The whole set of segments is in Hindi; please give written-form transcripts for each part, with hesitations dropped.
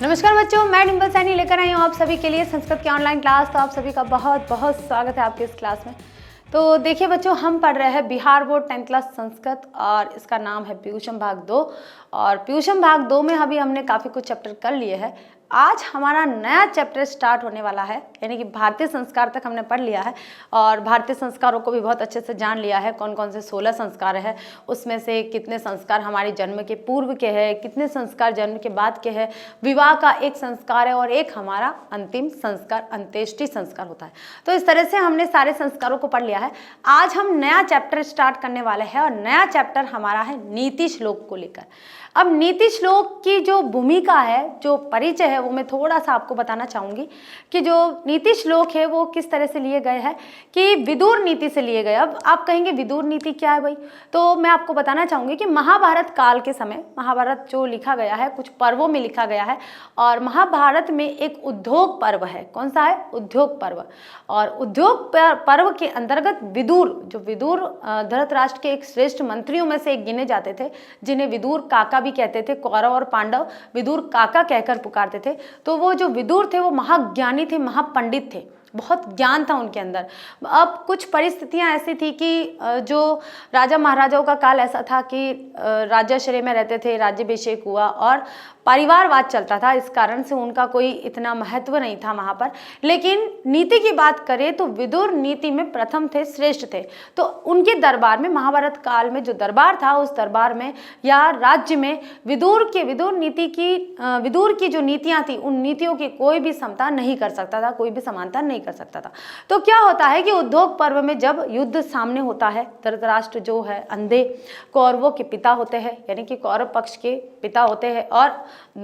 नमस्कार बच्चों, मैं डिम्पल सैनी लेकर आई हूँ आप सभी के लिए संस्कृत की ऑनलाइन क्लास। तो आप सभी का बहुत बहुत स्वागत है आपके इस क्लास में। तो देखिए बच्चों, हम पढ़ रहे हैं Bihar board 10th class Sanskrit और इसका नाम है पीयूषम भाग 2। और पीयूषम भाग 2 में अभी हमने काफ़ी कुछ चैप्टर कर लिए हैं। आज हमारा नया चैप्टर स्टार्ट होने वाला है, यानी कि भारतीय संस्कार तक हमने पढ़ लिया है और भारतीय संस्कारों को भी बहुत अच्छे से जान लिया है। कौन कौन से 16 संस्कार है, उसमें से कितने संस्कार हमारे जन्म के पूर्व के हैं, कितने संस्कार जन्म के बाद के हैं, विवाह का एक संस्कार है और एक हमारा अंतिम संस्कार अंत्येष्टि संस्कार होता है। तो इस तरह से हमने सारे संस्कारों को पढ़ लिया है। आज हम नया चैप्टर स्टार्ट करने वाले हैं और नया चैप्टर हमारा है नीति श्लोक को लेकर। अब नीति श्लोक की जो भूमिका है, जो परिचय है, वो मैं थोड़ा सा आपको बताना चाहूँगी कि जो नीति श्लोक है वो किस तरह से लिए गए हैं कि विदुर नीति से लिए गए। अब आप कहेंगे विदुर नीति क्या है भाई, तो मैं आपको बताना चाहूँगी कि महाभारत काल के समय, महाभारत जो लिखा गया है कुछ पर्वों में लिखा गया है और महाभारत में एक उद्योग पर्व है। कौन सा है? उद्योग पर्व। और उद्योग पर्व के अंतर्गत विदुर, जो विदुर धृतराष्ट्र के एक श्रेष्ठ मंत्रियों में से एक गिने जाते थे, जिन्हें विदुर काका भी कहते थे। कौरव और पांडव विदुर काका कहकर पुकारते थे। तो वो जो विदुर थे वो महाज्ञानी थे, महापंडित थे, बहुत ज्ञान था उनके अंदर। अब कुछ परिस्थितियां ऐसी थी कि जो राजा महाराजाओं का काल ऐसा था कि राजाश्रय में रहते थे, राज्याभिषेक हुआ और परिवारवाद चलता था, इस कारण से उनका कोई इतना महत्व नहीं था वहाँ पर। लेकिन नीति की बात करें तो विदुर नीति में प्रथम थे, श्रेष्ठ थे। तो उनके दरबार में, महाभारत काल में जो दरबार था, उस दरबार में या राज्य में विदुर की जो नीतियाँ थी, उन नीतियों की कोई भी समता नहीं कर सकता था, कोई भी समानता नहीं कर सकता था। तो क्या होता है कि उद्योग पर्व में जब युद्ध सामने होता है, धृतराष्ट्र जो है अंधे कौरवों के पिता होते हैं, यानी कि कौरव पक्ष के पिता होते हैं और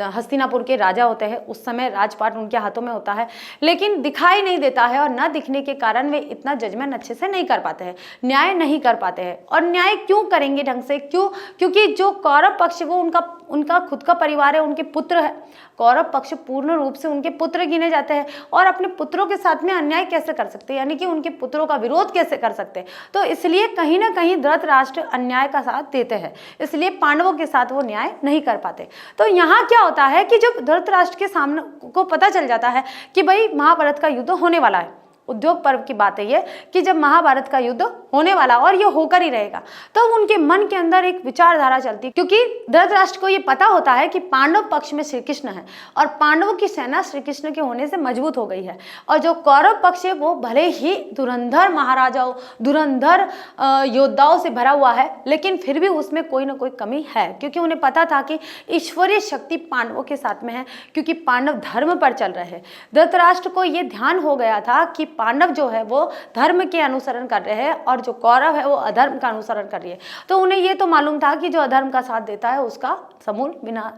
हस्तिनापुर के राजा होते हैं। उस समय राजपाट उनके हाथों में होता है, लेकिन दिखाई नहीं देता है और न दिखने के कारण वे इतना जजमेंट अच्छे से नहीं कर पाते हैं, न्याय नहीं कर पाते हैं। और न्याय क्यों करेंगे ढंग से? क्यों? क्योंकि जो कौरव पक्ष वो उनका खुद का परिवार है, उनके पुत्र है। कौरव पक्ष पूर्ण रूप से उनके पुत्र गिने जाते हैं और अपने पुत्रों के साथ में अन्याय कैसे कर सकते हैं, यानी कि उनके पुत्रों का विरोध कैसे कर सकते हैं। तो इसलिए कहीं ना कहीं धृतराष्ट्र अन्याय का साथ देते हैं, इसलिए पांडवों के साथ वो न्याय नहीं कर पाते। तो यहाँ क्या होता है कि जब धृतराष्ट्र के सामने को पता चल जाता है कि भाई महाभारत का युद्ध होने वाला है, उद्योग पर्व की बात है ये कि जब महाभारत का युद्ध होने वाला और ये होकर ही रहेगा, तो उनके मन के अंदर एक विचारधारा चलती है। क्योंकि धृतराष्ट्र को ये पता होता है कि पांडव पक्ष में श्री कृष्ण है और पांडवों की सेना श्री कृष्ण के होने से मजबूत हो गई है। और जो कौरव पक्ष है वो भले ही धुरंधर महाराजाओं, धुरंधर योद्धाओं से भरा हुआ है, लेकिन फिर भी उसमें कोई ना कोई कमी है, क्योंकि उन्हें पता था कि ईश्वरीय शक्ति पांडवों के साथ में है, क्योंकि पांडव धर्म पर चल रहे हैं। धृतराष्ट्र को ये ध्यान हो गया था कि पांडव जो है वो धर्म के अनुसरण कर रहे हैं और जो कौरव है वो अधर्म का अनुसरण कर रही है। तो उन्हें ये तो मालूम था कि जो अधर्म का साथ देता है उसका समूल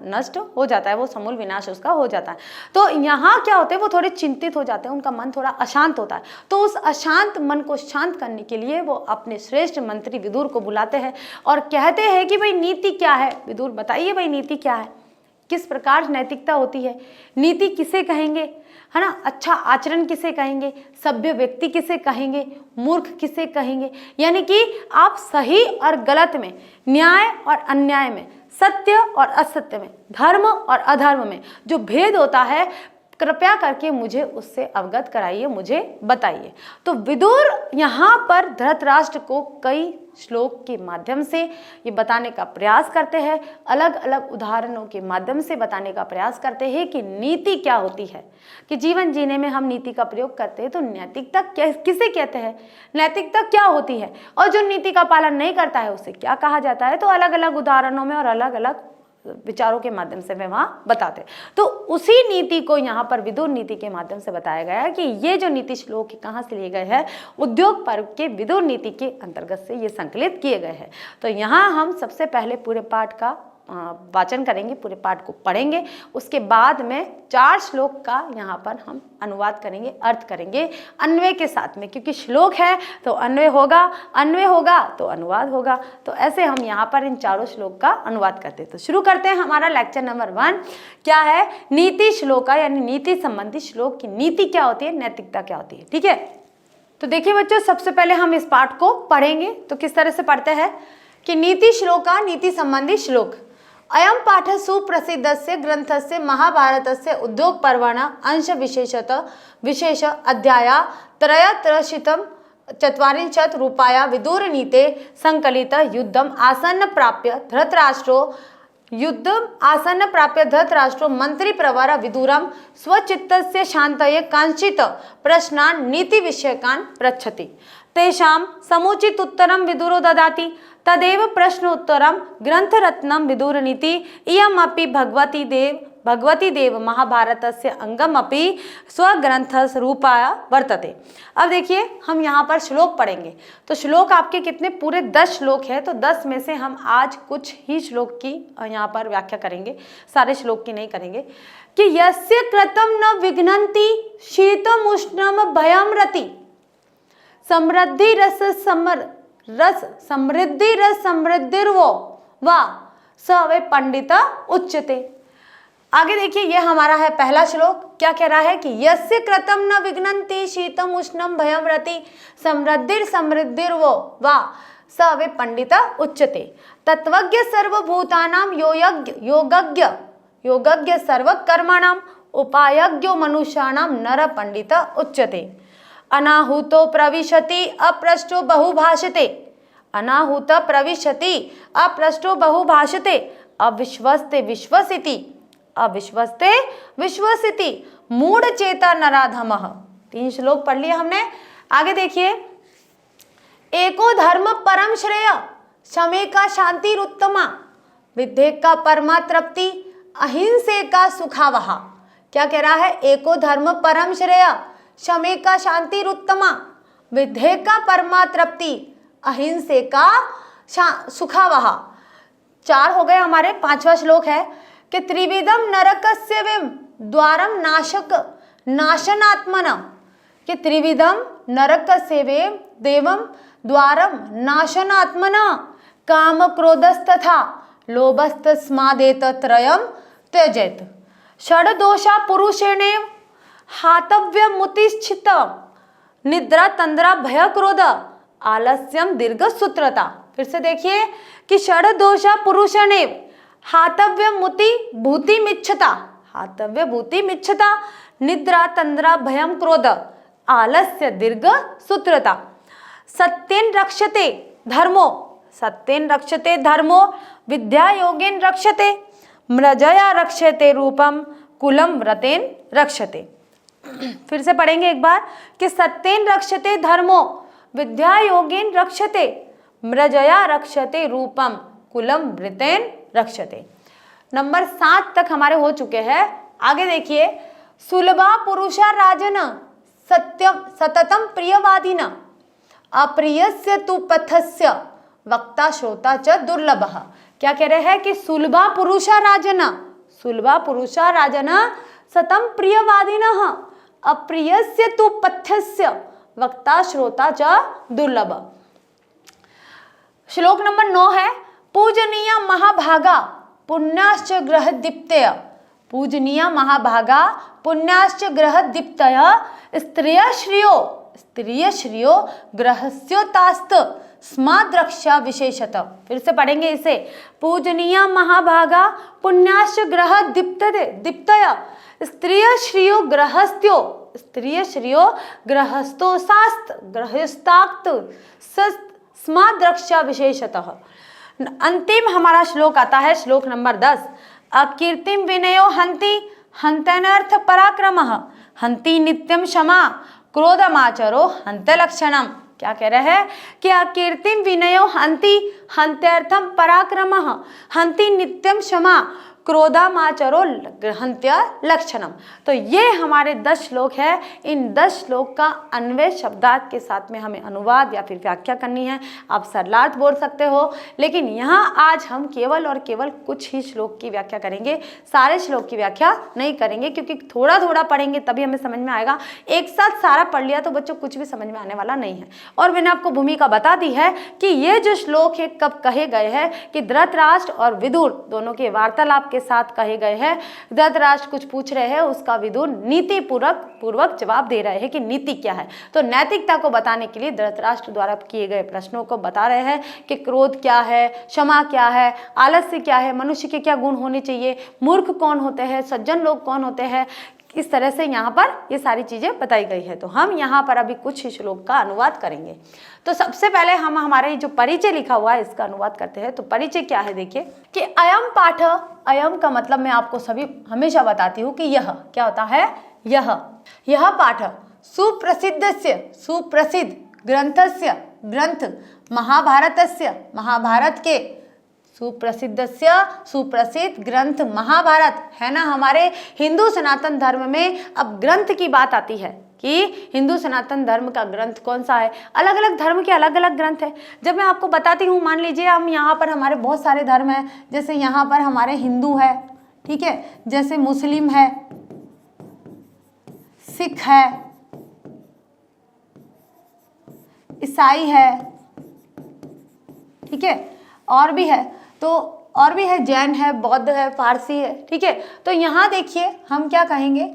नष्ट हो जाता है, वो समूल विनाश उसका हो जाता है। तो यहाँ क्या होता है, वो थोड़े चिंतित हो जाते हैं, उनका मन थोड़ा अशांत होता है। तो उस अशांत मन को शांत करने के लिए वो अपने श्रेष्ठ मंत्री विदुर को बुलाते हैं और कहते हैं कि भाई नीति क्या है? विदुर बताइए भाई नीति क्या है, किस प्रकार नैतिकता होती है, नीति किसे कहेंगे, है ना? अच्छा आचरण किसे कहेंगे, सभ्य व्यक्ति किसे कहेंगे, मूर्ख किसे कहेंगे। यानी कि आप सही और गलत में, न्याय और अन्याय में, सत्य और असत्य में, धर्म और अधर्म में जो भेद होता है, कृपया करके मुझे उससे अवगत कराइए, मुझे बताइए। तो विदुर यहाँ पर धृतराष्ट्र को कई श्लोक के माध्यम से ये बताने का प्रयास करते हैं, अलग अलग उदाहरणों के माध्यम से बताने का प्रयास करते हैं कि नीति क्या होती है, कि जीवन जीने में हम नीति का प्रयोग करते हैं तो नैतिकता किसे कहते हैं, नैतिकता क्या होती है, और जो नीति का पालन नहीं करता है उसे क्या कहा जाता है। तो अलग अलग उदाहरणों में और अलग अलग विचारों के माध्यम से वे वहाँ बताते। तो उसी नीति को यहाँ पर विदुर नीति के माध्यम से बताया गया है कि ये जो नीति श्लोक कहाँ से लिए गए हैं, उद्योग पर्व के विदुर नीति के अंतर्गत से ये संकलित किए गए हैं। तो यहाँ हम सबसे पहले पूरे पाठ का वाचन करेंगे, पूरे पाठ को पढ़ेंगे, उसके बाद में 4 श्लोक का यहाँ पर हम अनुवाद करेंगे, अर्थ करेंगे अन्वय के साथ में, क्योंकि श्लोक है तो अन्वय होगा, अन्वय होगा तो अनुवाद होगा। तो ऐसे हम यहाँ पर इन 4 श्लोक का अनुवाद करते हैं। तो शुरू करते हैं हमारा लेक्चर नंबर 1। क्या है? नीति श्लोका, यानी नीति संबंधी श्लोक की नीति क्या होती है, नैतिकता क्या होती है। ठीक है, तो देखिए बच्चों, सबसे पहले हम इस पाठ को पढ़ेंगे। तो किस तरह से पढ़ते हैं कि नीति श्लोका, नीति संबंधी श्लोक। अयं पाठः सुप्रसिद्धस्य ग्रन्थस्य महाभारतस्य उद्योगपर्वणः अंशविशेषतः विशेष अध्याया त्रयस्त्रिंशत् चत्वारिंशत् रूपाया विदुरनीते संकलित युद्धम् आसन्न प्राप्य धृतराष्ट्रो मंत्रिप्रवर विदुरं स्वचित्तस्य शान्तये कांचित् प्रश्नान् नीतिविषयकान् पृच्छति। तेषां समुचित उत्तरं विदुरो ददाति। तदेव प्रश्नोत्तरं ग्रंथरत्नं विदुरनीति इयमपि भगवती देव महाभारतस्य अंगमपि स्वग्रंथस्वरूपाय वर्तते। अब देखिए हम यहाँ पर श्लोक पढ़ेंगे, तो श्लोक आपके कितने, पूरे 10 श्लोक है। तो 10 में से हम आज कुछ ही श्लोक की यहाँ पर व्याख्या करेंगे, सारे श्लोक की नहीं करेंगे। कि यस्य कृतं न विघ्नन्ति शीतम उष्णम भयम रति समृद्धि रस समृद्धिर्वो वा स वे पंडित उच्यते। आगे देखिए, यह हमारा है पहला श्लोक। क्या कह रहा है कि यस्य कृतं न विघ्नन्ति शीतम उष्णम भयम रति समृद्धिर्वो वा स वे पंडित उच्यते। तत्वज्ञ सर्वभूतानां योगज्ञ सर्वकर्माणाम् उपायज्ञो मनुष्याणां नर पंडित उच्यते। अनाहुतो प्रविशति अपृष्टो बहुभाषते। अनाहुत प्रविशति अपृष्टो बहुभाषते। अविश्वस्ते विश्वसिति मूढ़ चेता नराधमः। 3 श्लोक पढ़ लिए हमने। आगे देखिए, एको धर्म परम श्रेय शमे का शांतिरुत्तमा विद्ये का परमा तृप्ति अहिंसे का सुखावहा। क्या कह रहा है? एको धर्म परम श्रेय शमे का शांतिरुत्तमा विद्ये का परमा तृप्ति अहिंसे का सुखावहा। 4 हो गए हमारे। 5वां श्लोक है कि त्रिविधम नरकस्य वेम द्वारम नाशनात्मन। कि त्रिविधम नरकस्य वेम देवम द्वारम नाशनात्मन काम क्रोधस्तथा लोभस्तस्मादेत त्रयम त्यजेत। षड्दोषा पुरुषेणेव हातव्यमुतिष्ठित निद्रा तंद्रा भय क्रोध आलस्यम दीर्घ सूत्रता। फिर से देखिए कि षड्दोषा पुरुषेणेव हातव्य भूति मिच्छता निद्रा तंद्रा भयम क्रोध आलस्य दीर्घ सूत्रता। सत्येन रक्षते धर्मो विद्या योगेन रक्षते मृजया रक्षते रूपम कुलम व्रतेन रक्षते। फिर से पढ़ेंगे एक बार कि सत्येन रक्षते धर्मो विद्या योगेन रक्षते मृजया रक्षते रूपम कुलम व्रतेन रक्षते। नंबर 7 तक हमारे हो चुके हैं। आगे देखिए, सुलभा पुरुषा राजन सत्यम सततम प्रियवादिन अप्रियस्य तु पथस्य वक्ता श्रोता च दुर्लभः। क्या कह रहे हैं कि सुलभा पुरुषा राजन सतम प्रियवादिनः अप्रियस्य तु पथ्यस्य वक्ता श्रोता च दुर्लभ। श्लोक नंबर 9 है, पूजनीय महाभागा पुण्याश्च ग्रह दीप्तय। पूजनीय महाभागा पुण्याश्च ग्रह दीप्तय स्त्रिय श्रियो ग्रहस्योतास्त स्माद्रक्षा विशेषतः। फिर से पढ़ेंगे इसे, पूजनीय महाभागा पुण्याश्च ग्रह दीप्तय स्त्रिय श्रियो ग्रहस्थोसास्त ग्रहस्ताक्त स्माद्रक्षा विशेषतः। अंतिम हमारा श्लोक आता है, श्लोक नंबर 10। अकीर्तिम विनयो हंति हंतनर्थ पराक्रमः हंति नित्यम क्षमा क्रोधमाचरो हंत लक्षणम। क्या कह रहे हैं कि अकीर्तिम विनयो हंति हंत्यर्थम पराक्रमः हंति नित्यम क्षमा क्रोधामाचरो हंत्य लक्षणम। तो ये हमारे 10 श्लोक है। इन 10 श्लोक का अन्वय शब्दार्थ के साथ में हमें अनुवाद या फिर व्याख्या करनी है। आप सरलार्थ बोल सकते हो, लेकिन यहाँ आज हम केवल और केवल कुछ ही श्लोक की व्याख्या करेंगे, सारे श्लोक की व्याख्या नहीं करेंगे, क्योंकि थोड़ा थोड़ा पढ़ेंगे तभी हमें समझ में आएगा। एक साथ सारा पढ़ लिया तो बच्चों कुछ भी समझ में आने वाला नहीं है। और मैंने आपको भूमिका बता दी है कि ये जो श्लोक है कब कहे गए हैं, कि धृतराष्ट्र और विदुर दोनों के वार्तालाप के साथ कहे गए हैं। धृतराष्ट्र कुछ पूछ रहे हैं, उसका विदुर नीति पूर्वक जवाब दे रहे हैं कि नीति क्या है। तो नैतिकता को बताने के लिए धृतराष्ट्र द्वारा किए गए प्रश्नों को बता रहे हैं कि क्रोध क्या है, क्षमा क्या है, आलस्य क्या है, मनुष्य के क्या गुण होने चाहिए, मूर्ख कौन होते हैं, सज्जन लोग कौन होते हैं। इस तरह से यहाँ पर ये सारी चीजें बताई गई है। तो हम यहाँ पर अभी कुछ श्लोक का अनुवाद करेंगे। तो सबसे पहले हम हमारे जो परिचय लिखा हुआ है इसका अनुवाद करते हैं। तो परिचय क्या है, देखिए कि अयम पाठ, अयम का मतलब मैं आपको सभी हमेशा बताती हूँ कि यह क्या होता है, यह पाठ सुप्रसिद्ध ग्रंथस्य, ग्रंथ महाभारतस्य, महाभारत के सुप्रसिद्ध ग्रंथ महाभारत है ना। हमारे हिंदू सनातन धर्म में अब ग्रंथ की बात आती है कि हिंदू सनातन धर्म का ग्रंथ कौन सा है। अलग अलग धर्म के अलग अलग ग्रंथ है। जब मैं आपको बताती हूँ, मान लीजिए हम यहाँ पर हमारे बहुत सारे धर्म हैं, जैसे यहाँ पर हमारे हिंदू है, ठीक है, जैसे मुस्लिम है, सिख है, ईसाई है, ठीक है, और भी है, जैन है, बौद्ध है, पारसी है, ठीक है। तो यहाँ देखिए हम क्या कहेंगे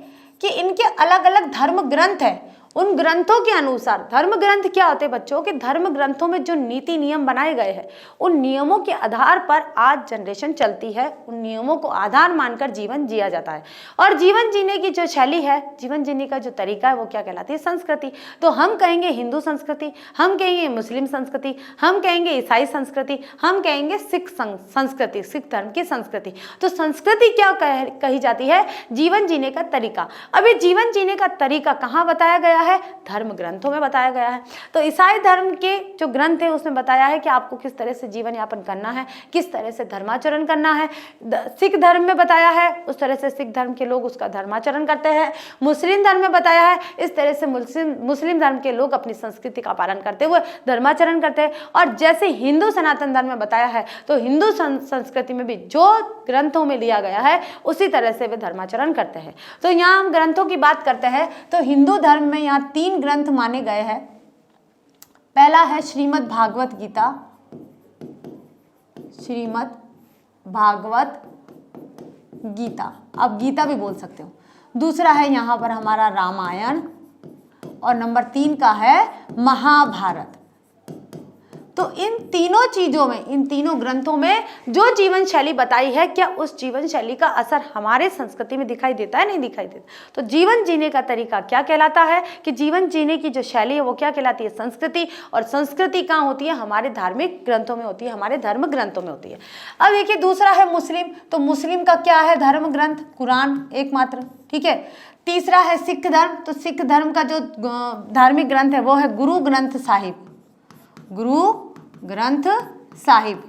कि इनके अलग अलग धर्म ग्रंथ है। उन ग्रंथों के अनुसार, धर्म ग्रंथ क्या होते हैं बच्चों, कि धर्म ग्रंथों में जो नीति नियम बनाए गए हैं उन नियमों के आधार पर आज जनरेशन चलती है। उन नियमों को आधार मानकर जीवन जिया जाता है। और जीवन जीने की जो शैली है, जीवन जीने का जो तरीका है, वो क्या कहलाती है, संस्कृति। तो हम कहेंगे हिंदू संस्कृति, हम कहेंगे मुस्लिम संस्कृति, हम कहेंगे ईसाई संस्कृति, हम कहेंगे सिख संस्कृति, सिख धर्म की संस्कृति। तो संस्कृति क्या कही जाती है, जीवन जीने का तरीका। अब ये जीवन जीने का तरीका कहाँ बताया गया है, धर्म ग्रंथों में बताया गया है। तो ईसाई धर्म के जो ग्रंथ है उसमें बताया है कि आपको किस तरह से जीवन यापन करना है, किस तरह से धर्माचरण करना है। सिख धर्म में बताया है, उस तरह से सिख धर्म के लोग उसका धर्माचरण करते हैं। मुस्लिम धर्म में बताया है, इस तरह से मुस्लिम धर्म के लोग अपनी संस्कृति का पालन करते हुए धर्माचरण करते हैं। और जैसे हिंदू सनातन धर्म में बताया है, तो हिंदू संस्कृति में भी जो ग्रंथों में लिया गया है उसी तरह से वे धर्माचरण करते हैं। तो यहाँ हम ग्रंथों की बात करते हैं तो हिंदू धर्म में यहाँ 3 ग्रंथ माने गए हैं। पहला है श्रीमद् भागवत गीता, श्रीमद् भागवत गीता, आप गीता भी बोल सकते हो। दूसरा है यहाँ पर हमारा रामायण, और नंबर 3 का है महाभारत। तो इन तीनों चीजों में, इन तीनों ग्रंथों में जो जीवन शैली बताई है, क्या उस जीवन शैली का असर हमारे संस्कृति में दिखाई देता है, नहीं दिखाई देता। तो जीवन जीने का तरीका क्या कहलाता है, कि जीवन जीने की जो शैली है वो क्या कहलाती है, संस्कृति। और संस्कृति कहाँ होती है, हमारे धार्मिक ग्रंथों में होती है, हमारे धर्म ग्रंथों में होती है। अब देखिए दूसरा है मुस्लिम, तो मुस्लिम का क्या है, धर्म ग्रंथ कुरान एकमात्र, ठीक है। तीसरा है सिख धर्म, तो सिख धर्म का जो धार्मिक ग्रंथ है वो है गुरु ग्रंथ साहिब, गुरु ग्रंथ साहिब।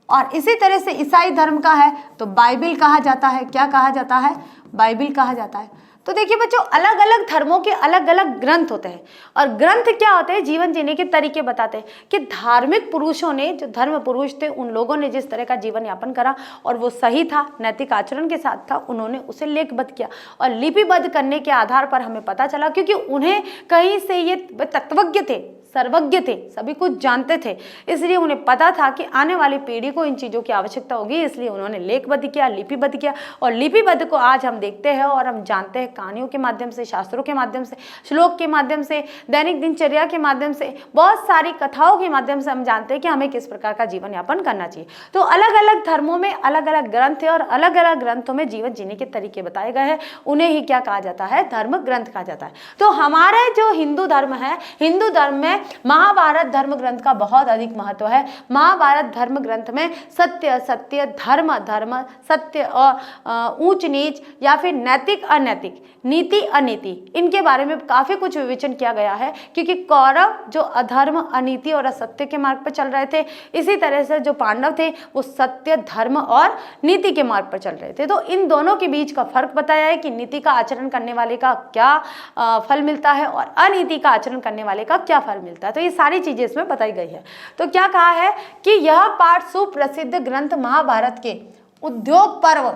और इसी तरह से ईसाई धर्म का है तो बाइबिल कहा जाता है। क्या कहा जाता है, बाइबिल कहा जाता है। तो देखिए बच्चों, अलग अलग धर्मों के अलग अलग ग्रंथ होते हैं। और ग्रंथ क्या होते हैं, जीवन जीने के तरीके बताते हैं कि धार्मिक पुरुषों ने, जो धर्म पुरुष थे, उन लोगों ने जिस तरह का जीवन यापन करा और वो सही था, नैतिक आचरण के साथ था, उन्होंने उसे लेखबद्ध किया। और लिपिबद्ध करने के आधार पर हमें पता चला, क्योंकि उन्हें कहीं से ये तत्वज्ञ थे, सर्वज्ञ थे, सभी कुछ जानते थे, इसलिए उन्हें पता था कि आने वाली पीढ़ी को इन चीज़ों की आवश्यकता होगी, इसलिए उन्होंने लेखबद्ध किया, लिपिबद्ध किया। और लिपिबद्ध को आज हम देखते हैं और हम जानते हैं कहानियों के माध्यम से, शास्त्रों के माध्यम से, श्लोक के माध्यम से, दैनिक दिनचर्या के माध्यम से, बहुत सारी कथाओं के माध्यम से हम जानते हैं कि हमें किस प्रकार का जीवन यापन करना चाहिए। तो अलग अलग धर्मों में अलग अलग ग्रंथ है और अलग अलग ग्रंथों में जीवन जीने के तरीके बताए गए हैं, उन्हें ही क्या कहा जाता है, धर्म ग्रंथ कहा जाता है। तो हमारे जो हिंदू धर्म है, हिंदू धर्म में महाभारत धर्म ग्रंथ का बहुत अधिक महत्व है। महाभारत धर्म ग्रंथ में सत्य असत्य, धर्म अधर्म, सत्य और ऊंच नीच, या फिर नैतिक अनैतिक, नीति अनीति, इनके बारे में काफी कुछ विवेचन किया गया है। क्योंकि कौरव जो अधर्म, अनीति और असत्य के मार्ग पर चल रहे थे, इसी तरह से जो पांडव थे वो सत्य, धर्म और नीति के मार्ग पर चल रहे थे। तो इन दोनों के बीच का फर्क बताया है कि नीति का आचरण करने वाले का क्या फल मिलता है और अनीति का आचरण करने वाले का क्या फल मिलता है। तो ये सारी चीजें इसमें बताई गई है। तो क्या कहा है कि यह पाठ सुप्रसिद्ध ग्रंथ महाभारत के उद्योग पर्व,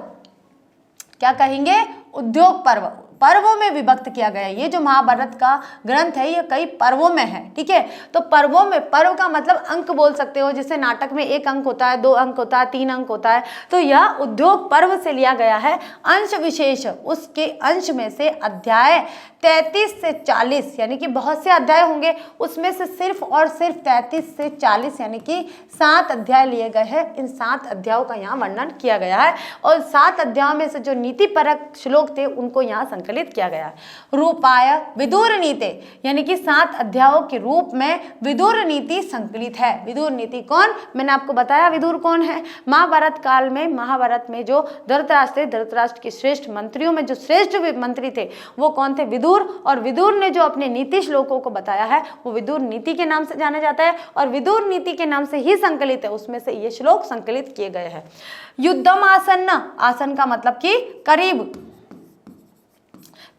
क्या कहेंगे, उद्योग पर्व, पर्वों में विभक्त किया गया। ये जो महाभारत का ग्रंथ है ये कई पर्वों में है, ठीक है। तो पर्वों में, पर्व का मतलब अंक बोल सकते हो, जैसे नाटक में 1 अंक होता है, 2 अंक होता है, 3 अंक होता है। तो यह उद्योग पर्व से लिया गया है। अंश विशेष, उसके अंश में से अध्याय 33 से 40 यानी कि बहुत से अध्याय होंगे, उसमें से सिर्फ और सिर्फ 33 से 40 यानी कि 7 अध्याय लिए गए हैं। इन 7 अध्यायों का यहाँ वर्णन किया गया है और 7 अध्यायों में से जो नीति परक श्लोक थे उनको यहाँ संकलित किया गया है। रूपाय विदुर नीति यानी कि 7 अध्यायों के रूप में विदुर नीति संकलित है। विदुर नीति कौन, मैंने आपको बताया विदुर कौन है। महाभारत काल में, महाभारत में जो धृतराष्ट्र थे, धृतराष्ट्र के श्रेष्ठ मंत्रियों में जो श्रेष्ठ मंत्री थे वो कौन थे, विदुर। और विदुर ने जो अपने नीति श्लोकों को बताया है वो विदुर नीति के नाम से जाना जाता है और विदुर नीति के नाम से ही संकलित है, उसमें से ये श्लोक संकलित किए गए हैं। युद्धम आसन्न, आसन का मतलब कि करीब,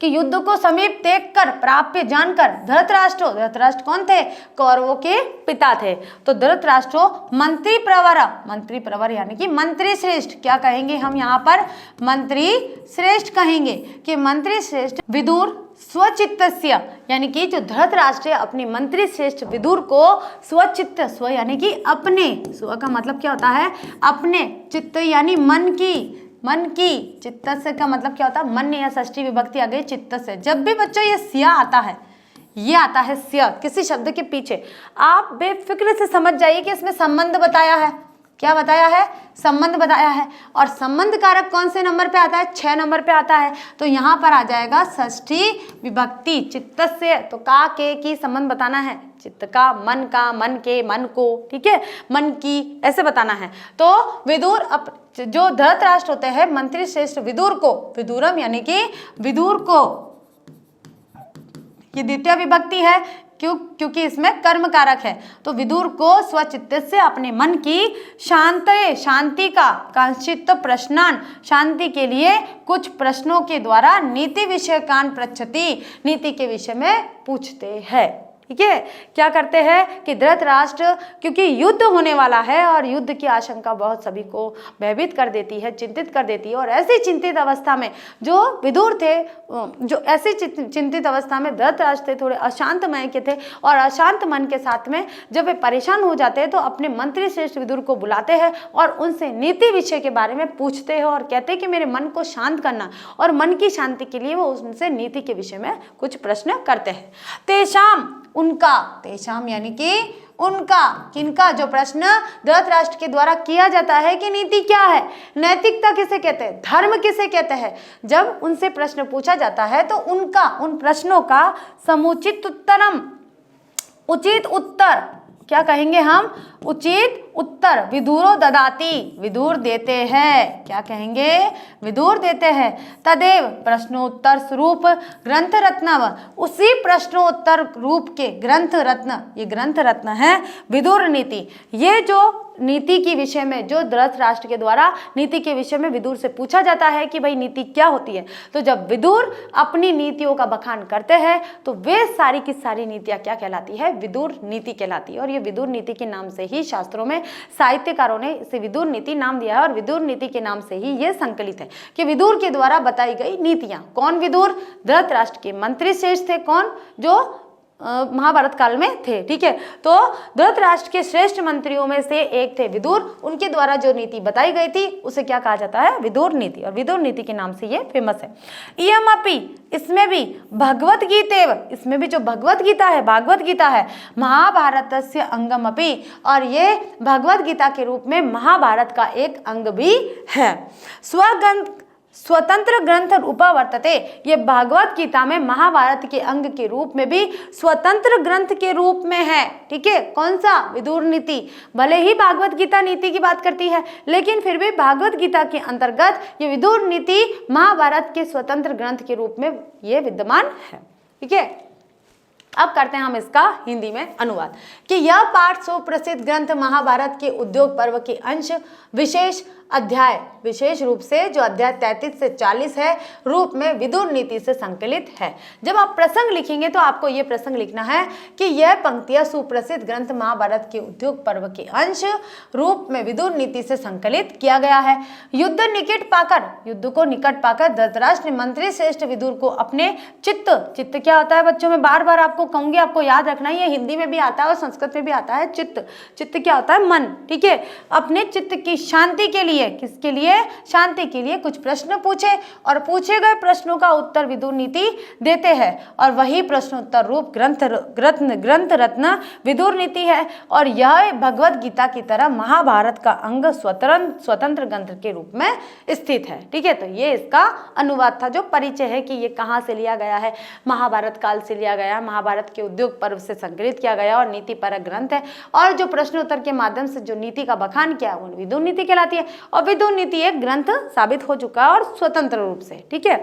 कि युद्ध को समीप देखकर, प्राप्य जानकर, धृतराष्ट्र, धृतराष्ट्र कौन थे, कौरवों के पिता थे। तो धृतराष्ट्र मंत्री प्रवर, मंत्री प्रवर यानी कि मंत्री श्रेष्ठ, क्या कहेंगे हम यहाँ पर, मंत्री श्रेष्ठ कहेंगे कि मंत्री श्रेष्ठ विदुर स्वचित्तस्य यानी कि जो धृतराष्ट्र अपनी मंत्री श्रेष्ठ विदुर को स्वचित्त, स्व यानी कि अपने, स्व का मतलब क्या होता है, अपने, चित्त यानी मन की, मन की, चित्त से का मतलब क्या होता है, मन या षष्ठी विभक्ति आ गई चित्त से। जब भी बच्चों ये सिया आता है, ये आता है सिया किसी शब्द के पीछे, आप बेफिक्र से समझ जाइए कि इसमें संबंध बताया है। क्या बताया है, संबंध बताया है। और संबंध कारक कौन से नंबर पे आता है, 6 नंबर पे आता है। तो यहाँ पर आ जाएगा षष्ठी विभक्ति चित्त से, तो का के की संबंध बताना है, चित्त का, मन का, मन के, मन को, ठीक है, मन की, ऐसे बताना है। तो विदुर जो धृतराष्ट्र होते हैं मंत्री श्रेष्ठ विदुर को, विदुरम यानी कि विदुर को, ये द्वितीय विभक्ति है क्योंकि इसमें कर्म कारक है। तो विदुर को स्वचित्त से अपने मन की शांति का कांचित प्रश्नान, शांति के लिए कुछ प्रश्नों के द्वारा नीति विषय कान पृच्छति, नीति के विषय में पूछते हैं, ठीक है। क्या करते हैं कि धृतराष्ट्र, क्योंकि युद्ध होने वाला है और युद्ध की आशंका बहुत सभी को भयभीत कर देती है, चिंतित कर देती है। और ऐसी चिंतित अवस्था में जो विदुर थे, जो ऐसी चिंतित अवस्था में धृतराष्ट्र थे, थोड़े अशांत मन के थे और अशांत मन के साथ में जब वे परेशान हो जाते हैं तो अपने मंत्री श्रेष्ठ विदुर को बुलाते हैं और उनसे नीति विषय के बारे में पूछते हैं और कहते हैं कि मेरे मन को शांत करना, और मन की शांति के लिए वो उनसे नीति के विषय में कुछ प्रश्न करते हैं। तेषाम, उनका, तेषाम यानी कि उनका, किनका, जो प्रश्न धृतराष्ट्र के द्वारा किया जाता है कि नीति क्या है, नैतिकता किसे कहते हैं, धर्म किसे कहते हैं, जब उनसे प्रश्न पूछा जाता है तो उनका, उन प्रश्नों का समुचित उत्तरम, उचित उत्तर, क्या कहेंगे हम, उचित उत्तर विदुरो ददाति, विदुर देते हैं। क्या कहेंगे, विदुर देते हैं। तदेव प्रश्नोत्तर स्वरूप ग्रंथ रत्नव, उसी प्रश्नोत्तर रूप के ग्रंथ रत्न, ये ग्रंथ रत्न है विदुर नीति। ये जो नीति के विषय में, जो धृतराष्ट्र के द्वारा नीति के विषय में विदुर से पूछा जाता है कि भाई नीति क्या होती है, तो जब विदुर अपनी नीतियों का बखान करते हैं तो वे सारी की सारी नीतियां क्या कहलाती है, विदुर नीति कहलाती है। और ये विदुर नीति के नाम से ही शास्त्रों में साहित्यकारों ने इसे विदुर नीति नाम दिया है और विदुर नीति के नाम से ही ये संकलित है कि विदुर के द्वारा बताई गई नीतियां। कौन विदुर, धृतराष्ट्र के मंत्री श्रेष्ठ थे, कौन, जो महाभारत काल में थे, ठीक है। तो धृतराष्ट्र के श्रेष्ठ मंत्रियों में से एक थे विदुर, उनके द्वारा जो नीति बताई गई थी उसे क्या कहा जाता है, विदुर नीति, और विदुर नीति के नाम से ये फेमस है। इयमपि, इसमें भी भगवत गीतेव, इसमें भी जो भगवत गीता है, भागवत गीता है, महाभारतस्य अंगमपि, और ये भगवत गीता के रूप में महाभारत का एक अंग भी है। स्वतंत्र ग्रंथ रूपा वर्तते, ये भागवत गीता में महाभारत के अंग के रूप में भी स्वतंत्र ग्रंथ के रूप में है, ठीक है। कौन सा, विदुर नीति। भले ही भागवत गीता नीति की बात करती है लेकिन फिर भी भागवत गीता के अंतर्गत ये विदुर नीति महाभारत के स्वतंत्र ग्रंथ के रूप में ये विद्यमान है, ठीक है। अब करते हैं हम इसका हिंदी में अनुवाद कि यह पाठ सुप्रसिद्ध ग्रंथ महाभारत के उद्योग पर्व के अंश विशेष अध्याय, विशेष रूप से जो अध्याय 33 से 40 है, रूप में विदुर नीति से संकलित है। जब आप प्रसंग लिखेंगे तो आपको यह प्रसंग लिखना है कि यह पंक्तियां सुप्रसिद्ध ग्रंथ महाभारत के उद्योग पर्व के अंश रूप में विदुर नीति से संकलित किया गया है। युद्ध को निकट पाकर धृतराष्ट्र ने मंत्री श्रेष्ठ विदुर को अपने चित्त क्या होता है बच्चों, में बार बार आपको कहूंगी, आपको याद रखना है, ये हिंदी में भी आता है और संस्कृत में भी आता है। चित्त क्या होता है, मन, ठीक है। अपने चित्त की शांति के लिए, किसके लिए, शांति के लिए कुछ प्रश्न पूछे और पूछे गए प्रश्नों का उत्तर विदुर नीति देते हैं और वही प्रश्नोत्तर रूप ग्रंथ रत्न विदुर नीति है। और यह भगवत गीता की तरह महाभारत का अंग स्वतंत्र ग्रंथ के रूप में स्थित है, ठीक है। तो ये इसका अनुवाद था, जो परिचय है कि ये कहाँ से लिया गया है, महाभारत काल से लिया गया, महाभारत के उद्योग पर्व से संकलित किया गया और नीति परक ग्रंथ है। और जो प्रश्नोत्तर के माध्यम से जो नीति का बखान किया वो विदुर नीति कहलाती है और विदुर नीति एक ग्रंथ साबित हो चुका है और स्वतंत्र रूप से, ठीक है।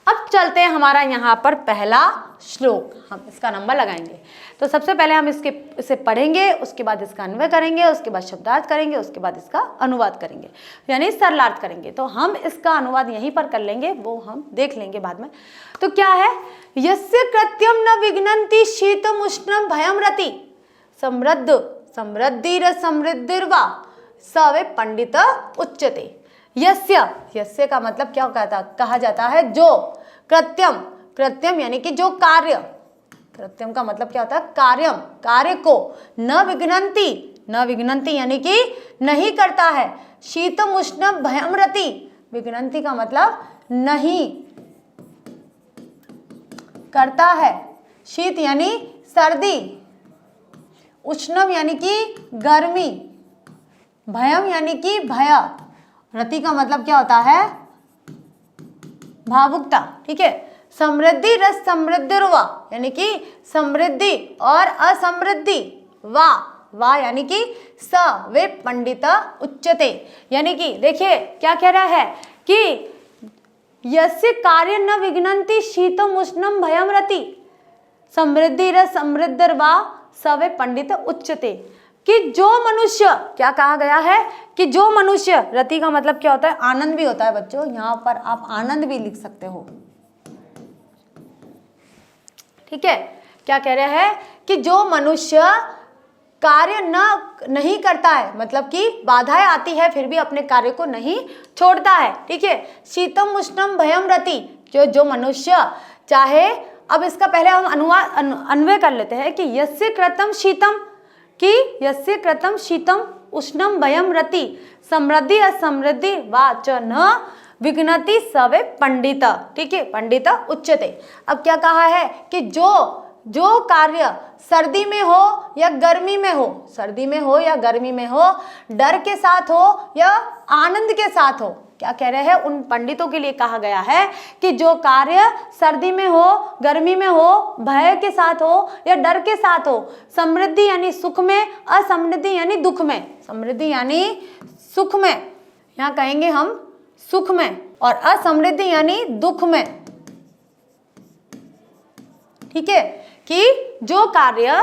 अब चलते हैं हमारा यहाँ पर पहला श्लोक, हम इसका नंबर लगाएंगे। तो सबसे पहले हम इसे पढ़ेंगे, उसके बाद इसका अन्वय करेंगे, उसके बाद शब्दार्थ करेंगे, उसके बाद इसका अनुवाद करेंगे, यानी सरलार्थ करेंगे। तो हम इसका अनुवाद यहीं पर कर लेंगे, वो हम देख लेंगे बाद में। तो क्या है, यस्य कृत्यम न विघ्नन्ति शीतम उष्णम भयम रति समृद्धिर समृद्धिर्वा सवे पंडित उच्यते। यस्य का मतलब क्या कहा जाता है, जो कृत्यम यानी कि जो कार्य, कृत्यम का मतलब क्या होता है, कार्य को, न विघ्नन्ति यानी कि नहीं करता है, शीतम उष्णम भयम रति, विघ्नन्ति का मतलब नहीं करता है, शीत यानी सर्दी, उष्णम यानी कि गर्मी, भयम यानी कि भय, रति का मतलब क्या होता है, भावुकता, ठीक है। समृद्धि रस समृद्धिर्वा यानी कि समृद्धि और असमृद्धि, वा यानी कि स वे पंडित उच्यते, यानी कि देखिए क्या कह रहा है कि यस्य कार्य न विघ्नन्ति शीतम उष्णम भयम रति समृद्धि रस समृद्धिर्वा स वे पंडित उच्यते, कि जो मनुष्य, क्या कहा गया है कि जो मनुष्य, रति का मतलब क्या होता है, आनंद भी होता है बच्चों, यहां पर आप आनंद भी लिख सकते हो, ठीक है। क्या कह रहे हैं कि जो मनुष्य कार्य नहीं करता है, मतलब कि बाधाएं आती है फिर भी अपने कार्य को नहीं छोड़ता है, ठीक है। शीतम उष्णम भयम रति, जो मनुष्य चाहे, अब इसका पहले हम अन्वय कर लेते हैं कि यस्य कृतम शीतम उष्णम भयम रति समृद्धि असमृद्धि वा च न विघ्नति सवे पंडित, ठीक है, पंडित उच्यते। अब क्या कहा है कि जो कार्य सर्दी में हो या गर्मी में हो, डर के साथ हो या आनंद के साथ हो, क्या कह रहे हैं, उन पंडितों के लिए कहा गया है कि जो कार्य सर्दी में हो, गर्मी में हो, भय के साथ हो या डर के साथ हो, समृद्धि यानी सुख में, असमृद्धि यानी दुख में, समृद्धि यानी सुख में, यहाँ कहेंगे हम सुख में, और असमृद्धि यानी दुख में, ठीक है, कि जो कार्य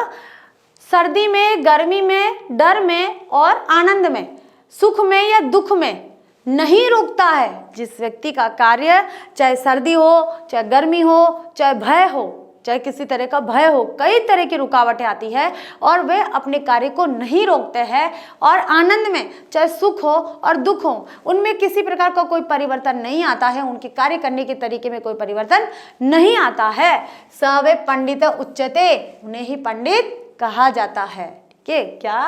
सर्दी में, गर्मी में, डर में और आनंद में, सुख में या दुख में नहीं रुकता है, जिस व्यक्ति का कार्य चाहे सर्दी हो, चाहे गर्मी हो, चाहे भय हो, चाहे किसी तरह का भय हो, कई तरह की रुकावटें आती है और वे अपने कार्य को नहीं रोकते हैं, और आनंद में चाहे सुख हो और दुख हो, उनमें किसी प्रकार का कोई परिवर्तन नहीं आता है, उनके कार्य करने के तरीके में कोई परिवर्तन नहीं आता है। सवे पंडित उच्यते, उन्हें ही पंडित कहा जाता है, के क्या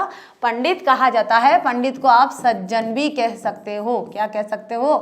पंडित कहा जाता है। पंडित को आप सज्जन भी कह सकते हो, क्या कह सकते हो,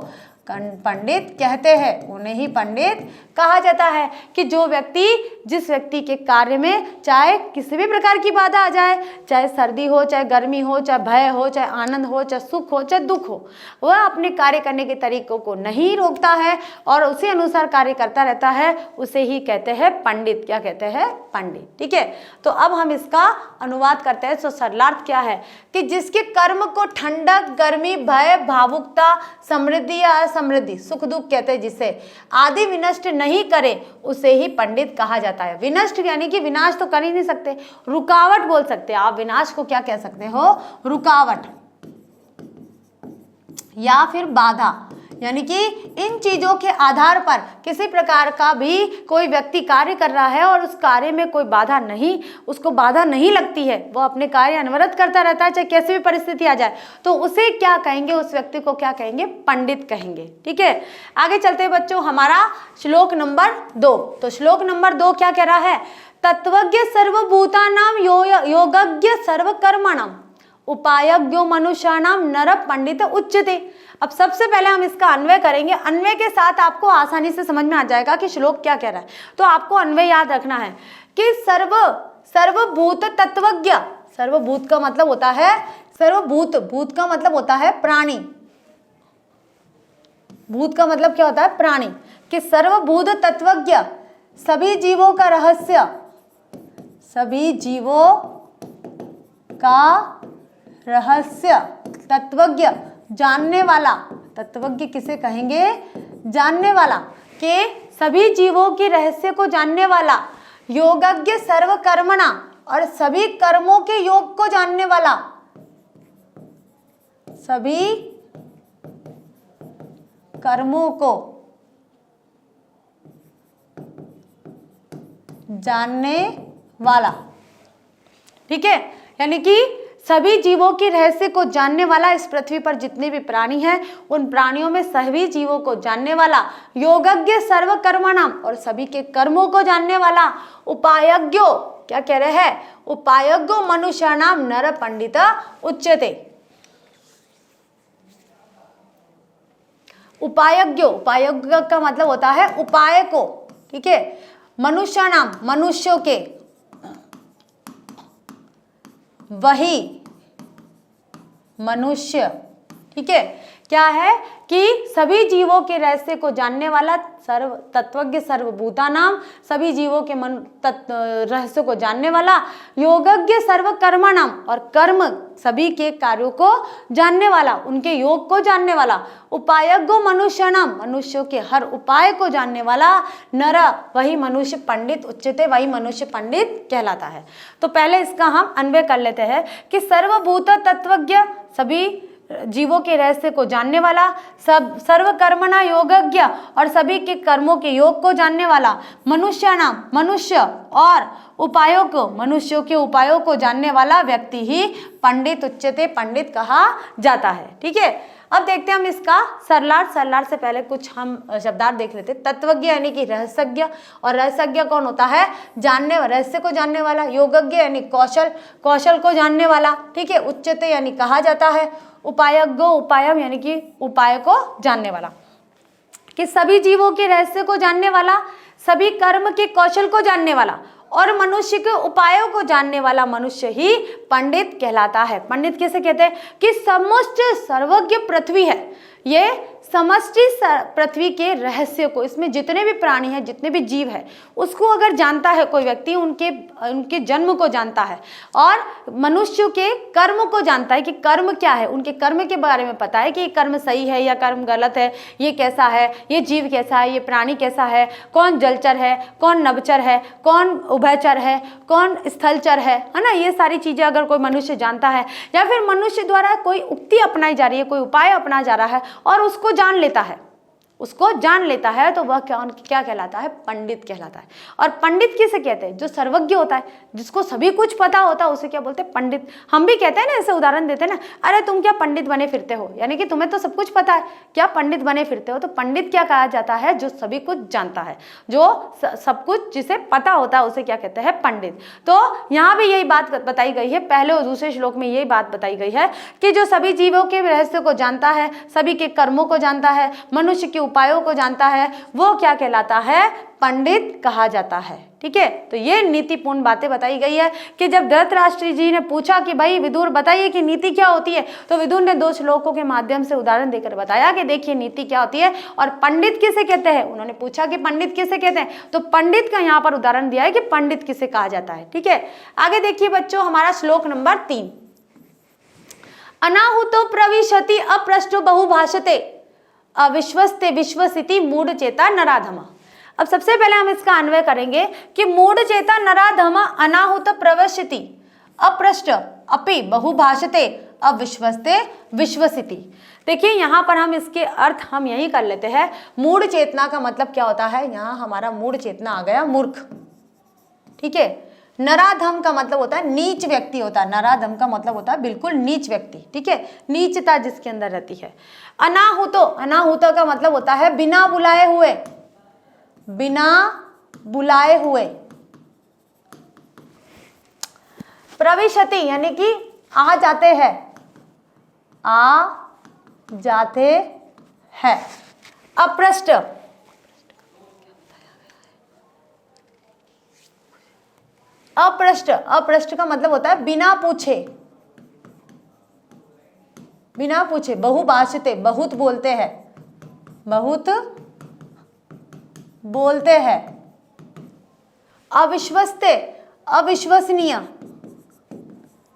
पंडित कहते हैं, उन्हें ही पंडित कहा जाता है। कि जो व्यक्ति, जिस व्यक्ति के कार्य में चाहे किसी भी प्रकार की बाधा आ जाए, चाहे सर्दी हो, चाहे गर्मी हो, चाहे भय हो, चाहे आनंद हो, चाहे सुख हो, चाहे दुख हो, वह अपने कार्य करने के तरीकों को नहीं रोकता है और उसी अनुसार कार्य करता रहता है, उसे ही कहते हैं पंडित। क्या कहते हैं, पंडित, ठीक है। तो अब हम इसका अनुवाद करते हैं। तो सरलार्थ क्या है कि जिसके कर्म को ठंडक, गर्मी, भय, भावुकता, समृद्धि या समृद्धि, सुख दुख कहते हैं जिसे, आदि विनष्ट नहीं करे उसे ही पंडित कहा जाता है। विनष्ट यानी कि विनाश तो कर ही नहीं सकते, रुकावट बोल सकते हैं आप। विनाश को क्या कह सकते हो? रुकावट या फिर बाधा। यानी कि इन चीजों के आधार पर किसी प्रकार का भी कोई व्यक्ति कार्य कर रहा है और उस कार्य में कोई बाधा नहीं, उसको बाधा नहीं लगती है, वो अपने कार्य अनवरत करता रहता है चाहे कैसी भी परिस्थिति आ जाए, तो उसे क्या कहेंगे? उस व्यक्ति को क्या कहेंगे? पंडित कहेंगे। ठीक है, आगे चलते हैं बच्चों, हमारा श्लोक नंबर 2। तो श्लोक नंबर 2 क्या कह रहा है? तत्वज्ञ सर्वभूतानां योगज्ञ सर्वकर्मणां उपायज्ञो मनुष्याणाम नर पंडित उच्यते। अब सबसे पहले हम इसका अन्वय करेंगे। अन्वय के साथ आपको आसानी से समझ में आ जाएगा कि श्लोक क्या कह रहा है। तो आपको अन्वय याद रखना है कि सर्वभूत तत्वज्ञ, सर्वभूत का मतलब होता है सर्वभूत, भूत का मतलब होता है प्राणी, भूत का मतलब क्या होता है? प्राणी। कि सर्वभूत तत्वज्ञ, सभी जीवों का रहस्य, सभी जीवों का रहस्य, तत्वज्ञ जानने वाला, तत्वज्ञ किसे कहेंगे? जानने वाला, के सभी जीवों के रहस्य को जानने वाला, योगज्ञ सर्वकर्मणा, और सभी कर्मों के योग को जानने वाला, सभी कर्मों को जानने वाला। ठीक है, यानी कि सभी जीवों के रहस्य को जानने वाला, इस पृथ्वी पर जितने भी प्राणी हैं उन प्राणियों में सभी जीवों को जानने वाला, योगज्ञ सर्वकर्मणाम, और सभी के कर्मों को जानने वाला, उपायज्ञो, क्या कह रहे हैं? उपायज्ञो मनुष्याणाम नर पंडित उच्यते। उपायज्ञो, उपायज्ञ का मतलब होता है उपाय को। ठीक है, मनुष्याणाम, मनुष्यों के, वही मनुष्य। ठीक है, क्या है कि सभी जीवों के रहस्य को जानने वाला, सर्व तत्वज्ञ सर्वभूतानाम, सभी जीवों के मन रहस्य को जानने वाला, योगज्ञ सर्वकर्मणाम, और कर्म सभी के कार्यों को जानने वाला, उनके योग को जानने वाला, उपायज्ञो मनुष्याणाम, मनुष्यों के हर उपाय को जानने वाला, नर, वही मनुष्य पंडित उच्यते, वही मनुष्य पंडित कहलाता है। तो पहले इसका हम अन्वय कर लेते हैं कि सर्वभूत तत्वज्ञ, सभी जीवों के रहस्य को जानने वाला, सब सर्वकर्मणा योगज्ञ, और सभी के कर्मों के योग को जानने वाला, मनुष्याणाम, मनुष्य, और उपायों को, मनुष्यों के उपायों को जानने वाला व्यक्ति ही पंडित उच्यते, पंडित कहा जाता है। ठीक है, अब देखते हैं हम इसका सरलार्थ। सरलार्थ से पहले कुछ हम शब्दार्थ देख लेते। तत्वज्ञ यानी कि रहस्यज्ञ, और रहस्यज्ञ कौन होता है? जानने, रहस्य को जानने वाला। योगज्ञ यानी कौशल, कौशल को जानने वाला। ठीक है, उच्यते यानी कहा जाता है। उपायज्ञो, उपायम यानी कि उपाय को जानने वाला, कि सभी जीवों के रहस्य को जानने वाला, सभी कर्म के कौशल को जानने वाला, और मनुष्य के उपायों को जानने वाला मनुष्य ही पंडित कहलाता है। पंडित किसे कहते हैं? कि समस्त सर्वज्ञ पृथ्वी है, ये समष्टि पृथ्वी के रहस्य को, इसमें जितने भी प्राणी हैं, जितने भी जीव है, उसको अगर जानता है कोई व्यक्ति, उनके जन्म को जानता है, और मनुष्य के कर्म को जानता है कि कर्म क्या है, उनके कर्म के बारे में पता है कि ये कर्म सही है या कर्म गलत है, ये कैसा है, ये जीव कैसा है, ये प्राणी कैसा है, कौन जलचर है, कौन नभचर है, कौन उभयचर है, कौन स्थलचर है ना। ये सारी चीजें अगर कोई मनुष्य जानता है, या फिर मनुष्य द्वारा कोई उक्ति अपनाई जा रही है, कोई उपाय अपनाया जा रहा है और उसको जान लेता है, उसको जान लेता है, तो वह क्या कहलाता है? पंडित कहलाता है। और पंडित किसे कहते हैं? जो सर्वज्ञ होता है, जिसको सभी कुछ पता होता है, उसे क्या बोलते हैं? पंडित। हम भी कहते हैं ना, ऐसे उदाहरण देते हैं ना, अरे तुम क्या पंडित बने फिरते हो, यानी कि तुम्हें तो सब कुछ पता है, क्या पंडित बने फिरते हो। तो पंडित क्या कहा जाता है? जो सभी कुछ जानता है, जो सब कुछ जिसे पता होता है, उसे क्या कहते हैं? पंडित। तो यहाँ भी यही बात बताई गई है, पहले और दूसरे श्लोक में यही बात बताई गई है कि जो सभी जीवों के रहस्य को जानता है, सभी के कर्मों को जानता है, मनुष्य के उपायों को जानता है, वो क्या कहलाता है? पंडित कहा जाता है। ठीक है, तो ये नीतिपूर्ण बातें बताई गई है कि जब धृतराष्ट्र जी ने पूछा कि भाई विदुर बताइए कि नीति क्या होती है, तो विदुर ने 2 श्लोकों के माध्यम से उदाहरण देकर बताया कि देखिए नीति क्या होती है और पंडित किसे कहते हैं। उन्होंने पूछा कि पंडित किसे कहते हैं, तो पंडित का यहाँ पर उदाहरण दिया है कि पंडित किसे कहा जाता है। ठीक है, आगे देखिए बच्चों, हमारा श्लोक नंबर 3। अनाहुतो प्रविशति अप्रष्टो बहुभाषते अविश्वस्ते विश्वसिति मूढ़ चेता नराधमा। अब सबसे पहले हम इसका अन्वय करेंगे कि मूढ़ चेता नराधमा अनाहुत प्रवश्यति अपृष्ट अपि बहुभाषते अविश्वस्ते विश्वसिति। देखिए यहाँ पर हम इसके अर्थ हम यही कर लेते हैं। मूढ़ चेतना का मतलब क्या होता है, यहाँ हमारा मूढ़ चेतना आ गया मूर्ख, ठीक है। नराधम का मतलब होता है नीच व्यक्ति होता है, नराधम का मतलब होता है बिल्कुल नीच व्यक्ति, ठीक है, नीचता जिसके अंदर रहती है। अनाहुतो, अनाहुतो का मतलब होता है बिना बुलाए हुए, बिना बुलाए हुए। प्रविशति यानी कि आ जाते हैं, आ जाते हैं। अपृष्ट, अपृष्ट, अपृष्ट का मतलब होता है बिना पूछे, बिना पूछे। बहुभाषिते, बहुत बोलते हैं, बहुत बोलते हैं। अविश्वस्ते, अविश्वसनीय,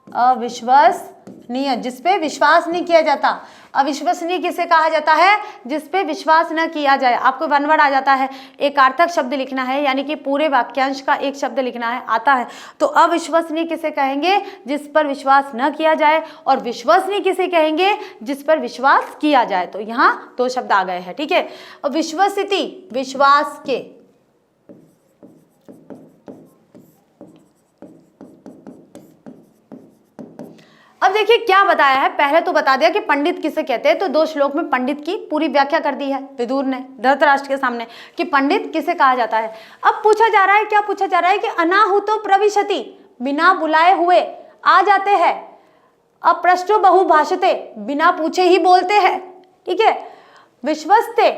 अविश्वसनीय जिसपे विश्वास नहीं किया जाता। अविश्वसनीय किसे कहा जाता है, जिसपे विश्वास न किया जाए। आपको वन वर्ड आ जाता है, एक अर्थक शब्द लिखना है, यानी कि पूरे वाक्यांश का एक शब्द लिखना है, आता है तो अविश्वसनीय किसे कहेंगे, जिस पर विश्वास न किया जाए, और विश्वसनीय किसे कहेंगे, जिस पर विश्वास किया जाए। तो यहाँ दो शब्द आ गए हैं, ठीक है। और विश्वसिति विश्वास के, अब देखिए क्या बताया है। पहले तो बता दिया कि पंडित किसे कहते हैं, तो 2 श्लोक में पंडित की पूरी व्याख्या कर दी है विदुर ने धृतराष्ट्र के सामने कि पंडित किसे कहा जाता है। अब पूछा जा रहा है, क्या पूछा जा रहा है कि अनाहुतो प्रविशति, बिना बुलाए हुए आ जाते हैं। अपृष्टो बहुभाषते, बिना पूछे ही बोलते हैं, ठीक है। विश्वस्ते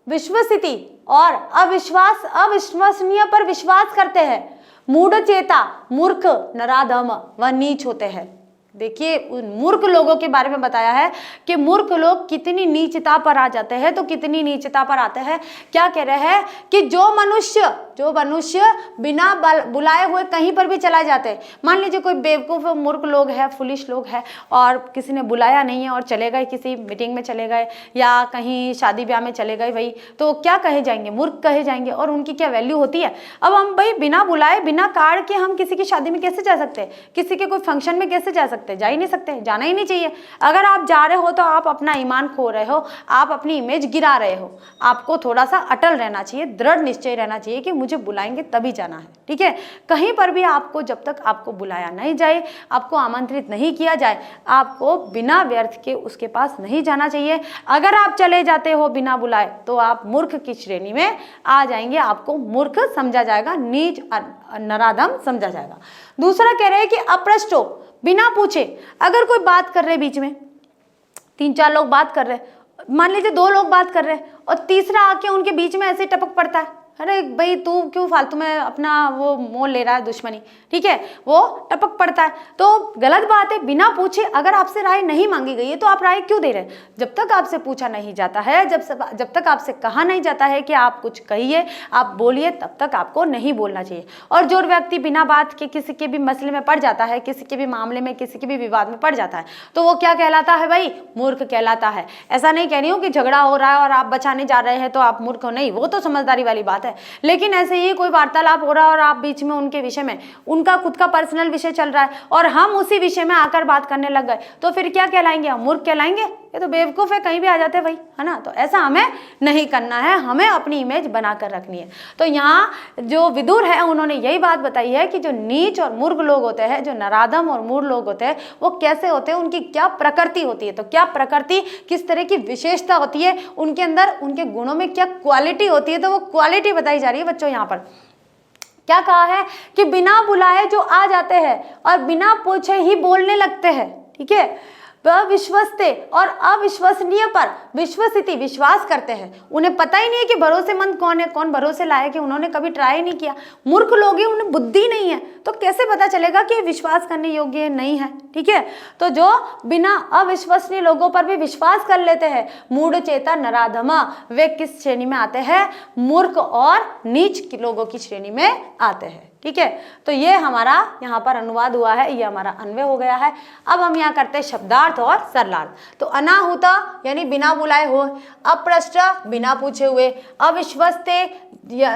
विश्वसिति, और अविश्वास अविश्वसनीय पर विश्वास करते हैं। मूढ़ चेता मूर्ख, नराधम व नीच होते हैं। देखिए उन मूर्ख लोगों के बारे में बताया है कि मूर्ख लोग कितनी नीचता पर आ जाते हैं, तो कितनी नीचता पर आते हैं। क्या कह रहे हैं कि जो मनुष्य बिना बुलाए हुए कहीं पर भी चला जाते हैं। मान लीजिए कोई बेवकूफ़ मूर्ख लोग है, फुलिश लोग है, और किसी ने बुलाया नहीं है और चले गए, किसी मीटिंग में चले गए या कहीं शादी ब्याह में चले गए भाई, तो क्या कहे जाएंगे, मूर्ख कहे जाएंगे, और उनकी क्या वैल्यू होती है। अब हम भाई बिना बुलाए बिना कार्ड के हम किसी की शादी में कैसे जा सकते हैं, किसी के कोई फंक्शन में कैसे जा सकते, जा ही नहीं सकते, जाना ही नहीं चाहिए। अगर आप जा रहे हो तो आप अपना ईमान खो रहे हो, आप अपनी इमेज गिरा रहे हो। आपको थोड़ा सा अटल रहना चाहिए, दृढ़ निश्चय रहना चाहिए कि मुझे बुलाएंगे तभी जाना है, ठीक है। कहीं पर भी आपको, जब तक आपको बुलाया नहीं जाए, आपको आमंत्रित नहीं किया जाए, आपको बिना व्यर्थ के उसके पास नहीं जाना चाहिए। अगर आप चले जाते हो बिना बुलाए तो आप मूर्ख की श्रेणी में आ जाएंगे, आपको मूर्ख समझा जाएगा, नीच नराधम समझा जाएगा। दूसरा कह रहे हैं कि अपृष्टो, बिना पूछे। अगर कोई बात कर रहे, बीच में 3-4 लोग बात कर रहे, मान लीजिए 2 लोग बात कर रहे और तीसरा आके उनके बीच में ऐसे टपक पड़ता है, अरे भाई तू क्यों फालतू में अपना वो मोल ले रहा है, दुश्मनी, ठीक है, वो टपक पड़ता है। तो गलत बात है, बिना पूछे अगर आपसे राय नहीं मांगी गई है तो आप राय क्यों दे रहे हैं। जब तक आपसे पूछा नहीं जाता है, जब तक आपसे कहा नहीं जाता है कि आप कुछ कहिए, आप बोलिए, तब तक आपको नहीं बोलना चाहिए। और जो व्यक्ति बिना बात के किसी के भी मसले में पड़ जाता है, किसी के भी मामले में, किसी के भी विवाद में पड़ जाता है, तो वो क्या कहलाता है भाई, मूर्ख कहलाता है। ऐसा नहीं कह रही हूँ कि झगड़ा हो रहा है और आप बचाने जा रहे हैं तो आप मूर्ख हो, नहीं, वो तो समझदारी वाली बात है। लेकिन ऐसे ही कोई वार्तालाप हो रहा है और आप बीच में उनके विषय में, उनका खुद का पर्सनल विषय चल रहा है और हम उसी विषय में आकर बात करने लग गए, तो फिर क्या कहलाएंगे, हम मूर्ख कहलाएंगे। ये तो बेवकूफ़ है, कहीं भी आ जाते हैं भाई, है ना। तो ऐसा हमें नहीं करना है, हमें अपनी इमेज बनाकर रखनी है। तो यहाँ जो विदुर है उन्होंने यही बात बताई है कि जो नीच और मूर्ख लोग होते हैं, जो नराधम और मूर्ख लोग होते हैं, वो कैसे होते हैं, उनकी क्या प्रकृति होती है। तो क्या प्रकृति, किस तरह की विशेषता होती है उनके अंदर, उनके गुणों में क्या क्वालिटी होती है, तो वो क्वालिटी बताई जा रही है बच्चों। यहाँ पर क्या कहा है कि बिना बुलाए जो आ जाते हैं और बिना पूछे ही बोलने लगते हैं, ठीक है। विश्वस्ते और अविश्वसनीय पर विश्वसिति विश्वास करते हैं। उन्हें पता ही नहीं है कि भरोसेमंद कौन है, कौन भरोसे लायक है, उन्होंने कभी ट्राई नहीं किया। मूर्ख लोग हैं, उन्हें बुद्धि नहीं है, तो कैसे पता चलेगा कि विश्वास करने योग्य नहीं है, ठीक है। तो जो बिना अविश्वसनीय लोगों पर भी विश्वास कर लेते हैं, मूढ़ चेता नराधमा, वे किस श्रेणी में आते हैं, मूर्ख और नीच लोगों की श्रेणी में आते हैं। ठीक है। तो ये हमारा यहाँ पर अनुवाद हुआ है, ये हमारा अन्वय हो गया है। अब हम यहाँ करते हैं शब्दार्थ और सरलार्थ। तो अनाहुता यानी बिना बुलाए हो, अपृष्ट बिना पूछे हुए, अविश्वस्ते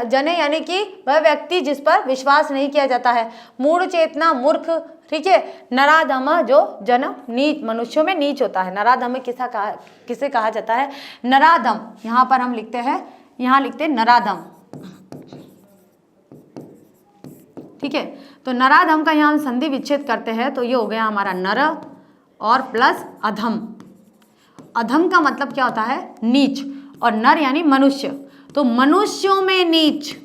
जने यानी कि वह व्यक्ति जिस पर विश्वास नहीं किया जाता है, मूढ़ चेतना मूर्ख, ठीक है। नराधम जो जन नीच, मनुष्यों में नीच होता है। नराधम किसे कहा जाता है? नराधम। यहाँ पर हम लिखते हैं, यहाँ लिखते हैं नराधम, ठीक है। तो नराधम का यहाँ हम संधि विच्छेद करते हैं तो ये हो गया हमारा नर और प्लस अधम। अधम का मतलब क्या होता है? नीच, और नर यानी मनुष्य। तो मनुष्यों में नीच,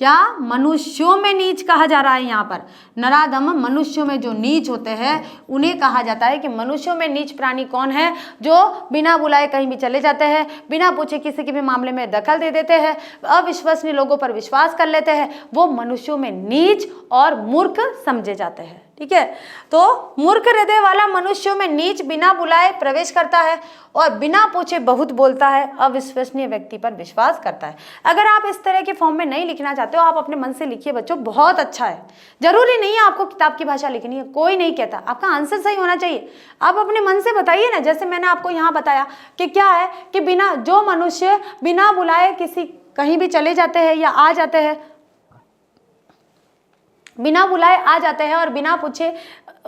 क्या मनुष्यों में नीच कहा जा रहा है यहाँ पर। नराधम मनुष्यों में जो नीच होते हैं उन्हें कहा जाता है कि मनुष्यों में नीच प्राणी कौन है? जो बिना बुलाए कहीं भी चले जाते हैं, बिना पूछे किसी के भी मामले में दखल दे देते हैं, अविश्वसनीय लोगों पर विश्वास कर लेते हैं, वो मनुष्यों में नीच और मूर्ख समझे जाते हैं, ठीक है। तो मूर्ख हृदय वाला मनुष्यों में नीच बिना बुलाए प्रवेश करता है और बिना पूछे बहुत बोलता है, अविश्वसनीय व्यक्ति पर विश्वास करता है। अगर आप इस तरह के फॉर्म में नहीं लिखना चाहते हो, आप अपने मन से लिखिए बच्चों, बहुत अच्छा है। जरूरी नहीं है आपको किताब की भाषा लिखनी है, कोई नहीं कहता, आपका आंसर सही होना चाहिए। आप अपने मन से बताइए ना, जैसे मैंने आपको यहाँ बताया कि क्या है कि बिना, जो मनुष्य बिना बुलाए किसी कहीं भी चले जाते हैं या आ जाते हैं, बिना बुलाए आ जाते हैं और बिना पूछे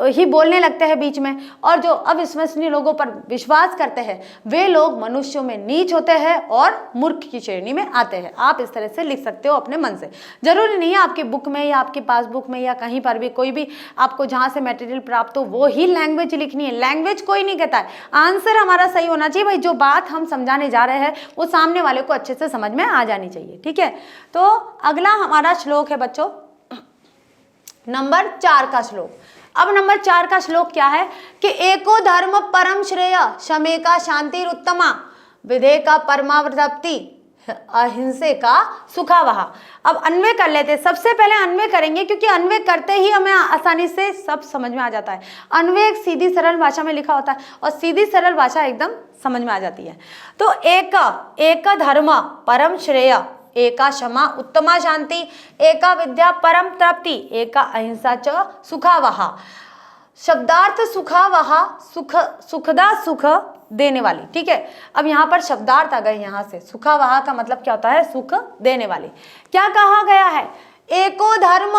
ही बोलने लगते हैं बीच में, और जो अविश्वसनीय लोगों पर विश्वास करते हैं, वे लोग मनुष्यों में नीच होते हैं और मूर्ख की श्रेणी में आते हैं। आप इस तरह से लिख सकते हो अपने मन से। जरूरी नहीं है आपकी बुक में या आपकी पासबुक में या कहीं पर भी, कोई भी आपको जहाँ से मटेरियल प्राप्त हो वो ही लैंग्वेज लिखनी है। लैंग्वेज कोई नहीं कहता है, आंसर हमारा सही होना चाहिए भाई। जो बात हम समझाने जा रहे हैं वो सामने वाले को अच्छे से समझ में आ जानी चाहिए, ठीक है। तो अगला हमारा श्लोक है बच्चों नंबर 4 का श्लोक। अब नंबर 4 का श्लोक क्या है कि एको धर्म परम श्रेय, शमे का शांति उत्तमा, विधेय का परमावृत्ति, अहिंसे का सुखावहा। अब अन्वय कर लेते हैं। सबसे पहले अन्वय करेंगे क्योंकि अन्वय करते ही हमें आसानी से सब समझ में आ जाता है। अन्वय एक सीधी सरल भाषा में लिखा होता है और सीधी सरल भाषा एकदम समझ में आ जाती है। तो एक धर्म परम श्रेय, एका क्षमा उत्तमा शांति, एका विद्या परम तृप्ति, एका अहिंसा च सुखावहा। शब्दार्थ सुखावहा, सुखदा सुख देने वाली, ठीक है। अब यहाँ पर शब्दार्थ आ गए, यहाँ से सुखावहा का मतलब क्या होता है? सुख देने वाली। क्या कहा गया है? एको धर्म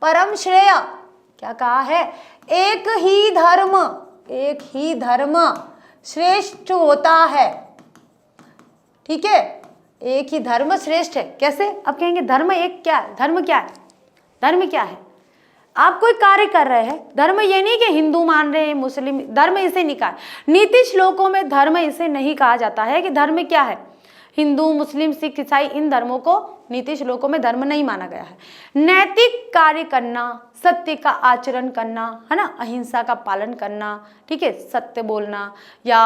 परम श्रेय, क्या कहा है? एक ही धर्म श्रेष्ठ होता है, ठीक है। एक ही धर्म श्रेष्ठ है। कैसे? अब कहेंगे धर्म एक क्या है? धर्म क्या है? धर्म क्या है? आप कोई कार्य कर रहे हैं, धर्म ये नहीं कि हिंदू मान रहे हैं, मुस्लिम, धर्म इसे नहीं कहा। नीति श्लोकों में धर्म इसे नहीं कहा जाता है कि धर्म क्या है। हिंदू, मुस्लिम, सिख, ईसाई, इन धर्मों को नीति श्लोकों में धर्म नहीं माना गया है। नैतिक कार्य करना, सत्य का आचरण करना, है ना, अहिंसा का पालन करना, ठीक है, सत्य बोलना या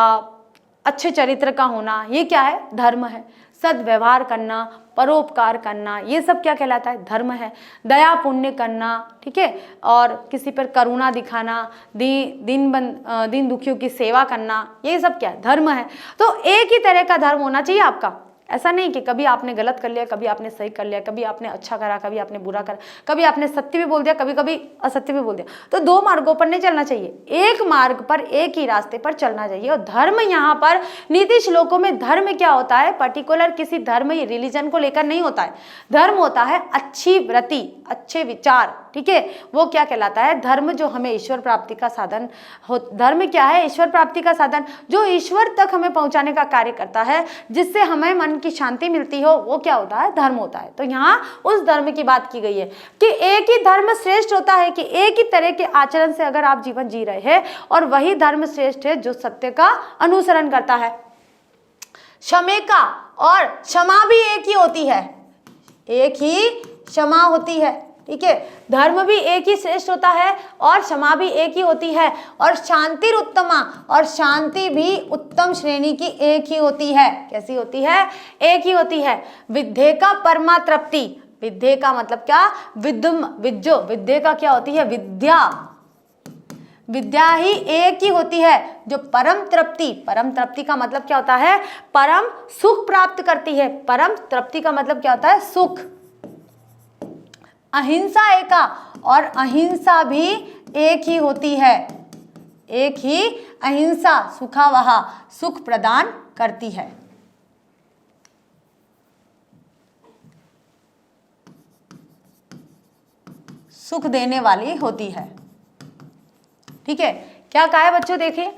अच्छे चरित्र का होना, ये क्या है? धर्म है। सद्व्यवहार करना, परोपकार करना, ये सब क्या कहलाता है? धर्म है। दया पुण्य करना, ठीक है, और किसी पर करुणा दिखाना, दीन दुखियों की सेवा करना, ये सब क्या है? धर्म है। तो एक ही तरह का धर्म होना चाहिए आपका। ऐसा नहीं कि कभी आपने गलत कर लिया, कभी आपने सही कर लिया, कभी आपने अच्छा करा, कभी आपने बुरा करा, कभी आपने सत्य भी बोल दिया, कभी कभी असत्य भी बोल दिया। तो दो मार्गों पर नहीं चलना चाहिए, एक मार्ग पर, एक ही रास्ते पर चलना चाहिए। और धर्म यहाँ पर नीति श्लोकों में धर्म क्या होता है? पर्टिकुलर किसी धर्म या रिलीजन को लेकर नहीं होता है। धर्म होता है अच्छी वृत्ति, अच्छे विचार, ठीक है, वो क्या कहलाता है? धर्म, जो हमें ईश्वर प्राप्ति का साधन हो। धर्म क्या है? ईश्वर प्राप्ति का साधन, जो ईश्वर तक हमें पहुंचाने का कार्य करता है, जिससे हमें मन की शांति मिलती हो, वो क्या होता है? धर्म होता है। तो यहाँ उस धर्म की बात की गई है कि एक ही धर्म श्रेष्ठ होता है, कि एक ही तरह के आचरण से अगर आप जीवन जी रहे हैं, और वही धर्म श्रेष्ठ है जो सत्य का अनुसरण करता है। क्षमे का, और क्षमा भी एक ही होती है, एक ही क्षमा होती है, ठीक है। धर्म भी एक ही श्रेष्ठ होता है और क्षमा भी एक ही होती है। और शांति उत्तमा, और शांति भी उत्तम श्रेणी की एक ही होती है। कैसी होती है? एक ही होती है। विद्ये का परमा तृप्ति, विद्ये का मतलब क्या? विद्या का क्या होती है? विद्या, विद्या ही एक ही होती है जो परम तृप्ति, परम तृप्ति का मतलब क्या होता है? परम सुख प्राप्त करती है। परम तृप्ति का मतलब क्या होता है? सुख। अहिंसा एका, और अहिंसा भी एक ही होती है, एक ही अहिंसा सुखावहा, सुख प्रदान करती है। सुख देने वाली होती है। ठीक है, क्या कहा है बच्चों, देखिए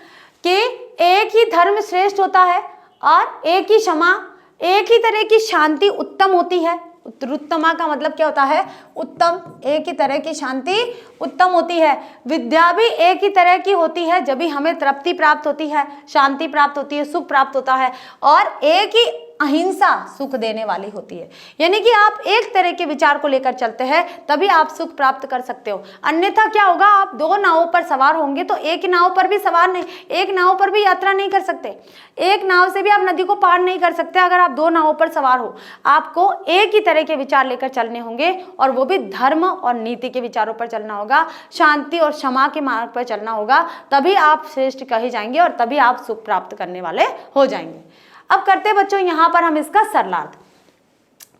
कि एक ही धर्म श्रेष्ठ होता है और एक ही क्षमा, एक ही तरह की शांति उत्तम होती है। उत्तरोत्तमा का मतलब क्या होता है, उत्तम, एक ही तरह की शांति उत्तम होती है। विद्या भी एक ही तरह की होती है, जब भी हमें तृप्ति प्राप्त होती है, शांति प्राप्त होती है, सुख प्राप्त होता है, और एक ही अहिंसा सुख देने वाली होती है। यानी कि आप एक तरह के विचार को लेकर चलते हैं तभी आप सुख प्राप्त कर सकते हो, अन्यथा क्या होगा, आप दो नावों पर सवार होंगे तो एक नाव पर भी सवार नहीं, एक नाव पर भी यात्रा नहीं कर सकते, एक नाव से भी आप नदी को पार नहीं कर सकते अगर आप दो नावों पर सवार हो। आपको एक ही तरह के विचार लेकर चलने होंगे, और वो भी धर्म और नीति के विचारों पर चलना होगा, शांति और क्षमा के मार्ग पर चलना होगा, तभी आप श्रेष्ठ कहे जाएंगे और तभी आप सुख प्राप्त करने वाले हो जाएंगे। अब करते बच्चों यहां पर हम इसका सरलार्थ।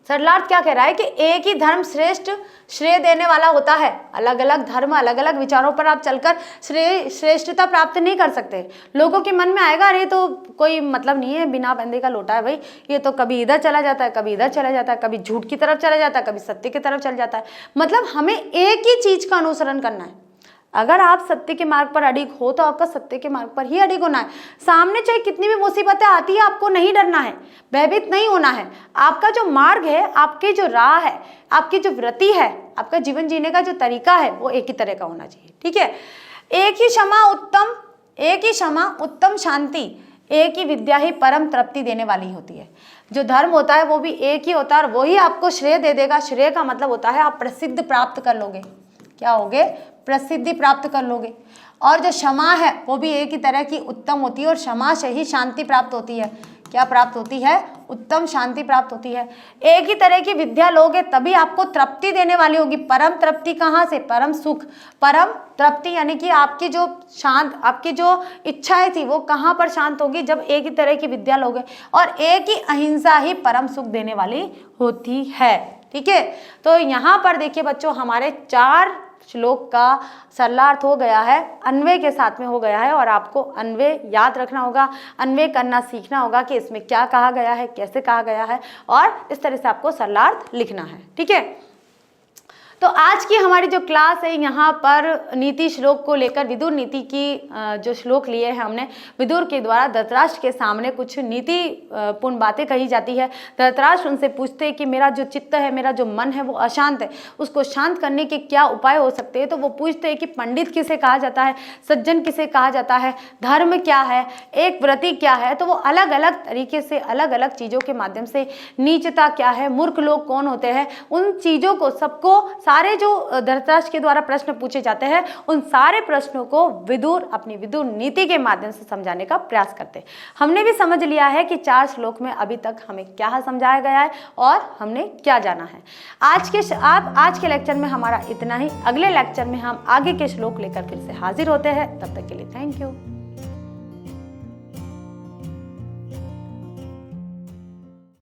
सरलार्थ क्या कह रहा है कि एक ही धर्म श्रेष्ठ श्रेय देने वाला होता है। अलग अलग धर्म, अलग अलग विचारों पर आप चलकर श्रेष्ठता प्राप्त नहीं कर सकते। लोगों के मन में आएगा अरे तो कोई मतलब नहीं है, बिना बंदे का लोटा है भाई, ये तो कभी इधर चला जाता है, कभी इधर चला जाता है, कभी झूठ की तरफ चला जाता है, कभी सत्य की तरफ चल जाता है। मतलब हमें एक ही चीज का अनुसरण करना है। अगर आप सत्य के मार्ग पर अडिग हो तो आपका सत्य के मार्ग पर ही अडिग होना है। सामने चाहे कितनी भी मुसीबतें आती है, आपको नहीं डरना है, भयभीत नहीं होना है। आपका जो मार्ग है, आपकी जो राह है, आपकी जो वृत्ति है, आपका जीवन जीने का जो तरीका है, वो एक ही तरह का होना चाहिए। ठीक है, एक ही क्षमा उत्तम, एक ही क्षमा उत्तम शांति, एक ही विद्या ही परम तृप्ति देने वाली होती है। जो धर्म होता है वो भी एक ही होता है और वही आपको श्रेय दे देगा। श्रेय का मतलब होता है आप प्रसिद्ध प्राप्त कर लोगे। क्या होगे, प्रसिद्धि प्राप्त कर लोगे। और जो क्षमा है वो भी एक ही तरह की उत्तम होती है, और क्षमा से ही शांति प्राप्त होती है। क्या प्राप्त होती है, उत्तम शांति प्राप्त होती है। एक ही तरह की विद्या लोगे तभी आपको तृप्ति देने वाली होगी। परम तृप्ति कहाँ से, परम सुख, परम तृप्ति यानी कि आपकी जो शांत, आपकी जो इच्छाएं थी वो कहाँ पर शांत होगी, जब एक ही तरह की विद्या लोगे। और एक ही अहिंसा ही परम सुख देने वाली होती है। ठीक है, तो यहाँ पर देखिए बच्चों हमारे 4 श्लोक का सरलार्थ हो गया है, अन्वय के साथ में हो गया है, और आपको अन्वय याद रखना होगा, अन्वय करना सीखना होगा कि इसमें क्या कहा गया है, कैसे कहा गया है, और इस तरह से आपको सरलार्थ लिखना है। ठीक है, तो आज की हमारी जो क्लास है यहाँ पर नीति श्लोक को लेकर, विदुर नीति की जो श्लोक लिए हैं हमने, विदुर के द्वारा धृतराष्ट्र के सामने कुछ नीति पूर्ण बातें कही जाती है। धृतराष्ट्र उनसे पूछते हैं कि मेरा जो चित्त है, मेरा जो मन है वो अशांत है, उसको शांत करने के क्या उपाय हो सकते हैं। तो वो पूछते हैं कि पंडित किसे कहा जाता है, सज्जन किसे कहा जाता है, धर्म क्या है, एक व्रती क्या है। तो वो अलग अलग तरीके से, अलग अलग चीज़ों के माध्यम से, नीचता क्या है, मूर्ख लोग कौन होते हैं, उन चीज़ों को सबको, सारे जो धृतराष्ट्र के द्वारा प्रश्न पूछे जाते हैं उन सारे प्रश्नों को विदुर अपनी विदुर नीति के माध्यम से समझाने का प्रयास करते हैं। हमने भी समझ लिया है कि 4 श्लोक में अभी तक हमें क्या समझाया गया है और हमने क्या जाना है। आज के लेक्चर में हमारा इतना ही। अगले लेक्चर में हम आगे के श्लोक लेकर फिर से हाजिर होते हैं। तब तक के लिए थैंक यू।